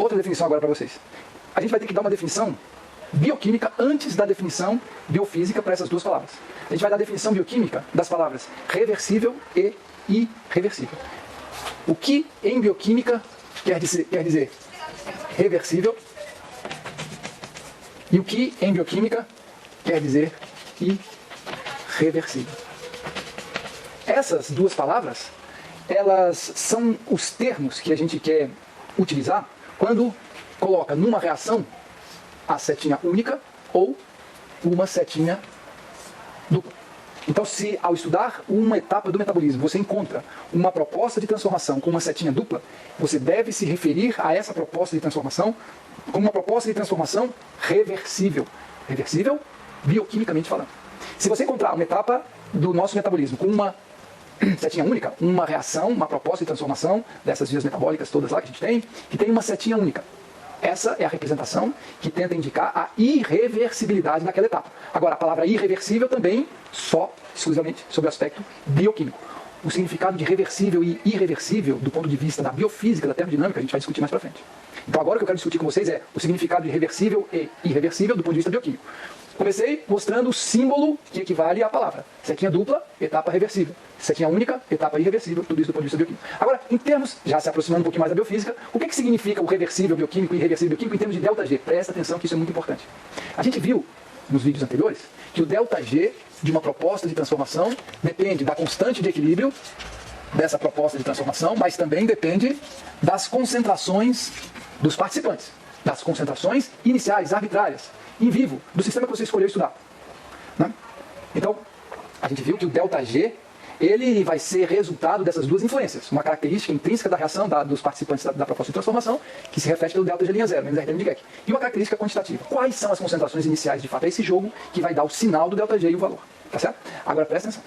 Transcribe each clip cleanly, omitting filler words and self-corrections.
outra definição agora para vocês. A gente vai ter que dar uma definição bioquímica antes da definição biofísica para essas duas palavras. A gente vai dar a definição bioquímica das palavras reversível e irreversível. O que em bioquímica quer dizer reversível e o que em bioquímica quer dizer irreversível. Essas duas palavras, elas são os termos que a gente quer utilizar quando coloca numa reação a setinha única ou uma setinha dupla. Então, se ao estudar uma etapa do metabolismo você encontra uma proposta de transformação com uma setinha dupla, você deve se referir a essa proposta de transformação como uma proposta de transformação reversível. Reversível, bioquimicamente falando. Se você encontrar uma etapa do nosso metabolismo com uma setinha única, uma reação, uma proposta de transformação dessas vias metabólicas todas lá que a gente tem, que tem uma setinha única. Essa é a representação que tenta indicar a irreversibilidade daquela etapa. Agora, a palavra irreversível também exclusivamente sobre o aspecto bioquímico. O significado de reversível e irreversível, do ponto de vista da biofísica, da termodinâmica, a gente vai discutir mais pra frente. Então agora o que eu quero discutir com vocês é o significado de reversível e irreversível do ponto de vista bioquímico. Comecei mostrando o símbolo que equivale à palavra. Setinha dupla, etapa reversível. Setinha única, etapa irreversível. Tudo isso do ponto de vista bioquímico. Agora, em termos, já se aproximando um pouquinho mais da biofísica, o que significa o reversível bioquímico e irreversível bioquímico em termos de ΔG? Presta atenção que isso é muito importante. A gente viu, nos vídeos anteriores, que o ΔG de uma proposta de transformação depende da constante de equilíbrio dessa proposta de transformação, mas também depende das concentrações dos participantes. Das concentrações iniciais, arbitrárias, em vivo, do sistema que você escolheu estudar. Né? Então, a gente viu que o ΔG, ele vai ser resultado dessas duas influências. Uma característica intrínseca da reação dos participantes da proposta de transformação, que se reflete pelo ΔG'0, menos RTM de Keck. E uma característica quantitativa. Quais são as concentrações iniciais de fato? É esse jogo que vai dar o sinal do ΔG e o valor. Tá certo? Agora, presta atenção.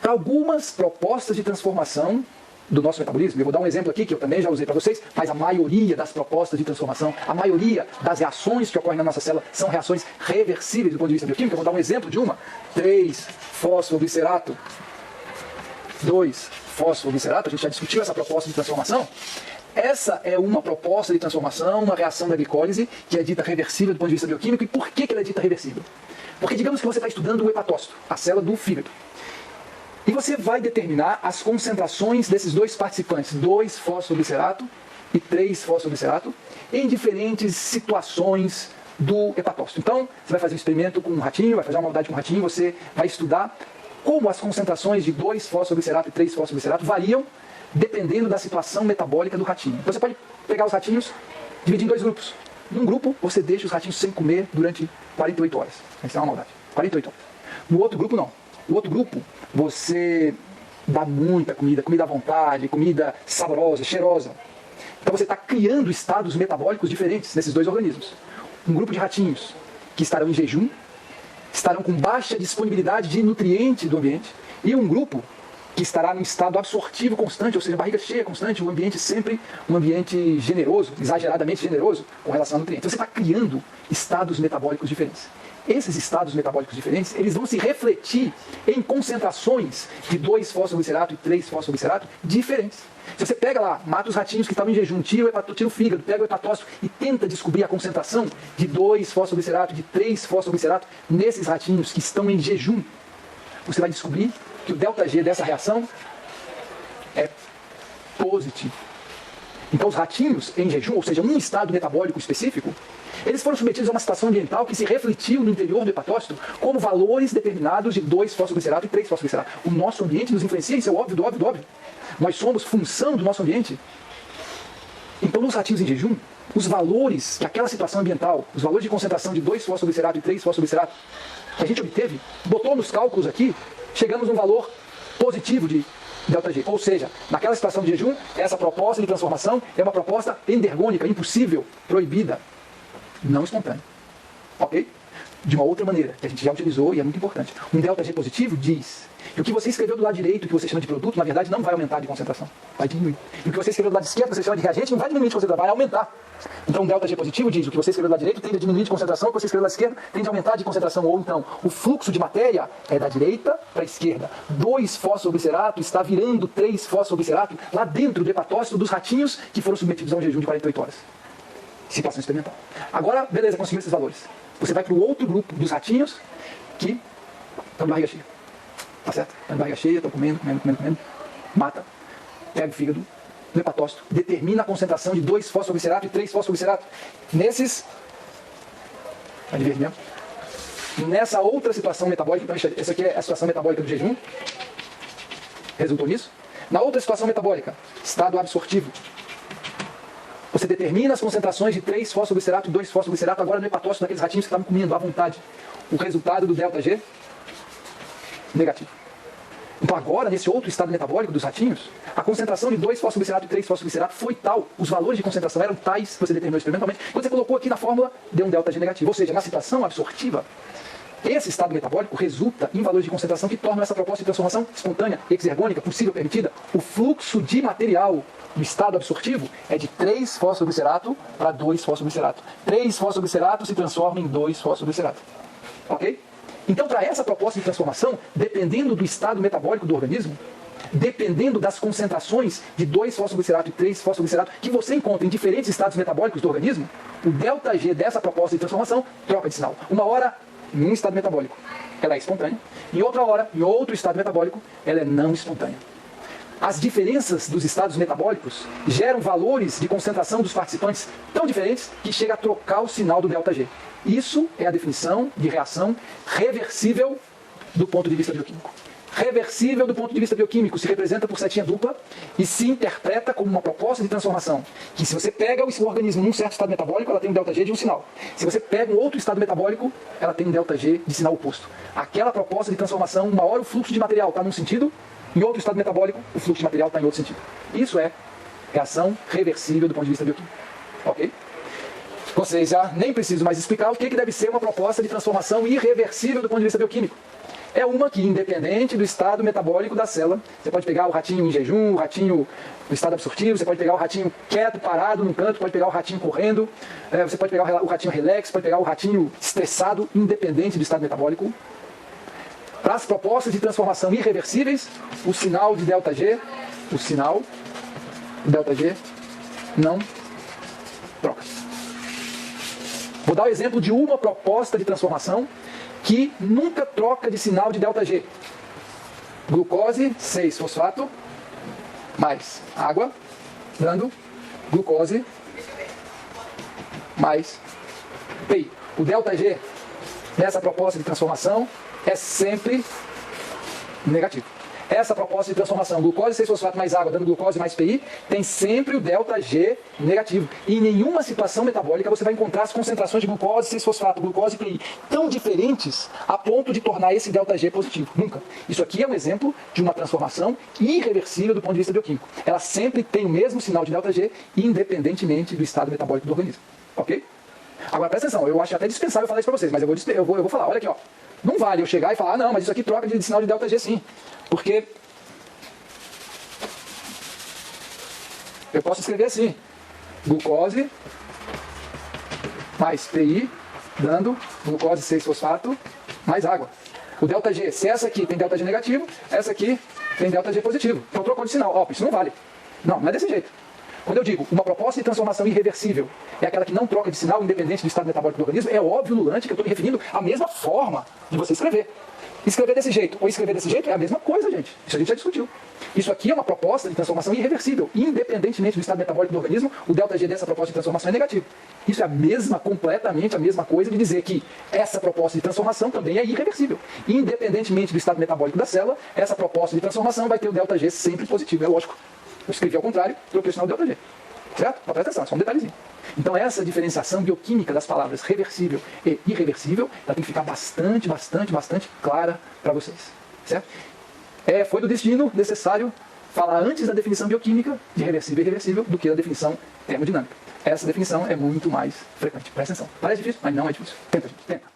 Para algumas propostas de transformação do nosso metabolismo, eu vou dar um exemplo aqui que eu também já usei para vocês, mas a maioria das propostas de transformação, a maioria das reações que ocorrem na nossa célula são reações reversíveis do ponto de vista bioquímico. Eu vou dar um exemplo de uma: 3-fosfoglicerato, 2-fosfoglicerato. A gente já discutiu essa proposta de transformação. Essa é uma proposta de transformação, uma reação da glicólise que é dita reversível do ponto de vista bioquímico. E por que ela é dita reversível? Porque digamos que você está estudando o hepatócito, a célula do fígado. E você vai determinar as concentrações desses dois participantes, 2-fosfoglicerato e 3-fosfoglicerato, em diferentes situações do hepatócito. Então, você vai fazer um experimento com um ratinho, vai fazer uma maldade com um ratinho, você vai estudar como as concentrações de 2-fosfoglicerato e 3-fosfoglicerato variam dependendo da situação metabólica do ratinho. Então, você pode pegar os ratinhos, dividir em dois grupos. Num grupo, você deixa os ratinhos sem comer durante 48 horas. Isso é uma maldade. 48 horas. No outro grupo, não. No outro grupo, você dá muita comida, comida à vontade, comida saborosa, cheirosa. Então você está criando estados metabólicos diferentes nesses dois organismos. Um grupo de ratinhos que estarão em jejum, estarão com baixa disponibilidade de nutriente do ambiente, e um grupo que estará num estado absortivo constante, ou seja, barriga cheia constante, um ambiente sempre um ambiente generoso, exageradamente generoso com relação a nutrientes. Então você está criando estados metabólicos diferentes. Esses estados metabólicos diferentes, eles vão se refletir em concentrações de 2-fosfoglicerato e 3-fosfoglicerato diferentes. Se você pega lá, mata os ratinhos que estavam em jejum, tira o fígado, pega o hepatócito e tenta descobrir a concentração de 2-fosfoglicerato, de 3-fosfoglicerato nesses ratinhos que estão em jejum, você vai descobrir que o ΔG dessa reação é positivo. Então os ratinhos em jejum, ou seja, um estado metabólico específico, eles foram submetidos a uma situação ambiental que se refletiu no interior do hepatócito como valores determinados de 2-fosfoglicerato e 3-fosfoglicerato. O nosso ambiente nos influencia, isso é óbvio, do óbvio, do óbvio. Nós somos função do nosso ambiente. Então, nos ratinhos em jejum, os valores que aquela situação ambiental, os valores de concentração de 2-fosfoglicerato e 3-fosfoglicerato que a gente obteve, botou nos cálculos aqui, chegamos a um valor positivo de ΔG. Ou seja, naquela situação de jejum, essa proposta de transformação é uma proposta endergônica, impossível, proibida, não espontânea. Ok? De uma outra maneira, que a gente já utilizou e é muito importante. Um ΔG positivo diz que o que você escreveu do lado direito, que você chama de produto, na verdade não vai aumentar de concentração, vai diminuir. E o que você escreveu do lado esquerdo, que você chama de reagente, não vai diminuir de concentração, vai aumentar. Então um ΔG positivo diz que o que você escreveu do lado direito tende a diminuir de concentração, o que você escreveu do lado esquerdo tende a aumentar de concentração. Ou então, o fluxo de matéria é da direita para a esquerda. 2-fosfoglicerato está virando 3-fosfoglicerato lá dentro do hepatócito dos ratinhos que foram submetidos a um jejum de 48 horas. situação experimental. Agora, beleza, conseguiu esses valores. Você vai para o outro grupo dos ratinhos que estão de barriga cheia. Tá certo? Estão de barriga cheia, estão comendo, mata, pega o fígado, no hepatócito, determina a concentração de 2-fosfoglicerato e 3-fosfoglicerato. Nesses, vai de verde mesmo. Nessa outra situação metabólica, então essa aqui é a situação metabólica do jejum, resultou nisso. Na outra situação metabólica, estado absortivo, você determina as concentrações de 3-fosfoglicerato e 2-fosfoglicerato agora no hepatócito daqueles ratinhos que estavam comendo à vontade. O resultado do ΔG, negativo. Então agora, nesse outro estado metabólico dos ratinhos, a concentração de 2-fosfoglicerato e 3-fosfoglicerato foi tal, os valores de concentração eram tais que você determinou experimentalmente, quando você colocou aqui na fórmula, deu um ΔG negativo. Ou seja, na situação absortiva, esse estado metabólico resulta em valores de concentração que tornam essa proposta de transformação espontânea, exergônica, possível, permitida. O fluxo de material no estado absortivo é de 3-fosfoglicerato para 2-fosfoglicerato. 3-fosfoglicerato se transforma em 2-fosfoglicerato. Ok? Então, para essa proposta de transformação, dependendo do estado metabólico do organismo, dependendo das concentrações de 2-fosfoglicerato e 3-fosfoglicerato que você encontra em diferentes estados metabólicos do organismo, o ΔG dessa proposta de transformação troca de sinal. Uma hora, em um estado metabólico, ela é espontânea. Em outra hora, em outro estado metabólico, ela é não espontânea. As diferenças dos estados metabólicos geram valores de concentração dos participantes tão diferentes que chega a trocar o sinal do ΔG. Isso é a definição de reação reversível do ponto de vista bioquímico. Reversível do ponto de vista bioquímico se representa por setinha dupla e se interpreta como uma proposta de transformação. Que se você pega o organismo num certo estado metabólico, ela tem um ΔG de um sinal. Se você pega um outro estado metabólico, ela tem um ΔG de sinal oposto. Aquela proposta de transformação, uma hora o fluxo de material está num sentido, em outro estado metabólico, o fluxo de material está em outro sentido. Isso é reação reversível do ponto de vista bioquímico. Ok? Vocês já nem preciso mais explicar o que deve ser uma proposta de transformação irreversível do ponto de vista bioquímico. É uma que, independente do estado metabólico da célula, você pode pegar o ratinho em jejum, o ratinho no estado absortivo, você pode pegar o ratinho quieto, parado num canto, pode pegar o ratinho correndo, você pode pegar o ratinho relax, pode pegar o ratinho estressado, independente do estado metabólico. Para as propostas de transformação irreversíveis, o sinal de ΔG, o sinal ΔG não troca. Vou dar o exemplo de uma proposta de transformação que nunca troca de sinal de ΔG. Glucose 6-fosfato mais água, dando glucose mais PI. O ΔG nessa proposta de transformação é sempre negativo. Essa proposta de transformação, glucose 6-fosfato mais água, dando glucose mais PI, tem sempre o ΔG negativo. E em nenhuma situação metabólica você vai encontrar as concentrações de glucose 6-fosfato, glucose e PI tão diferentes a ponto de tornar esse ΔG positivo. Nunca. Isso aqui é um exemplo de uma transformação irreversível do ponto de vista bioquímico. Ela sempre tem o mesmo sinal de ΔG, independentemente do estado metabólico do organismo. Ok? Agora presta atenção, eu acho até dispensável falar isso para vocês, mas eu vou falar. Olha aqui, ó. Não vale eu chegar e falar, não, mas isso aqui troca de sinal de ΔG sim. Porque eu posso escrever assim, glucose mais PI, dando glucose 6-fosfato mais água. O ΔG, se essa aqui tem ΔG negativo, essa aqui tem ΔG positivo. Então trocou de sinal. Ó, isso não vale. Não é desse jeito. Quando eu digo uma proposta de transformação irreversível é aquela que não troca de sinal independente do estado metabólico do organismo, é óbvio, Lulante, que eu estou me referindo à mesma forma de você escrever. Escrever desse jeito ou escrever desse jeito é a mesma coisa, gente. Isso a gente já discutiu. Isso aqui é uma proposta de transformação irreversível. Independentemente do estado metabólico do organismo, o ΔG dessa proposta de transformação é negativo. Isso é a mesma, completamente a mesma coisa de dizer que essa proposta de transformação também é irreversível. Independentemente do estado metabólico da célula, essa proposta de transformação vai ter o ΔG sempre positivo. É lógico. Eu escrevi ao contrário, troquei o sinal do ΔG. Certo? Mas presta atenção, é só um detalhezinho. Então essa diferenciação bioquímica das palavras reversível e irreversível, ela tem que ficar bastante clara para vocês. Certo? Foi do destino necessário falar antes da definição bioquímica de reversível e irreversível do que a definição termodinâmica. Essa definição é muito mais frequente. Presta atenção. Parece difícil, mas não é difícil. Tenta, gente. Tenta.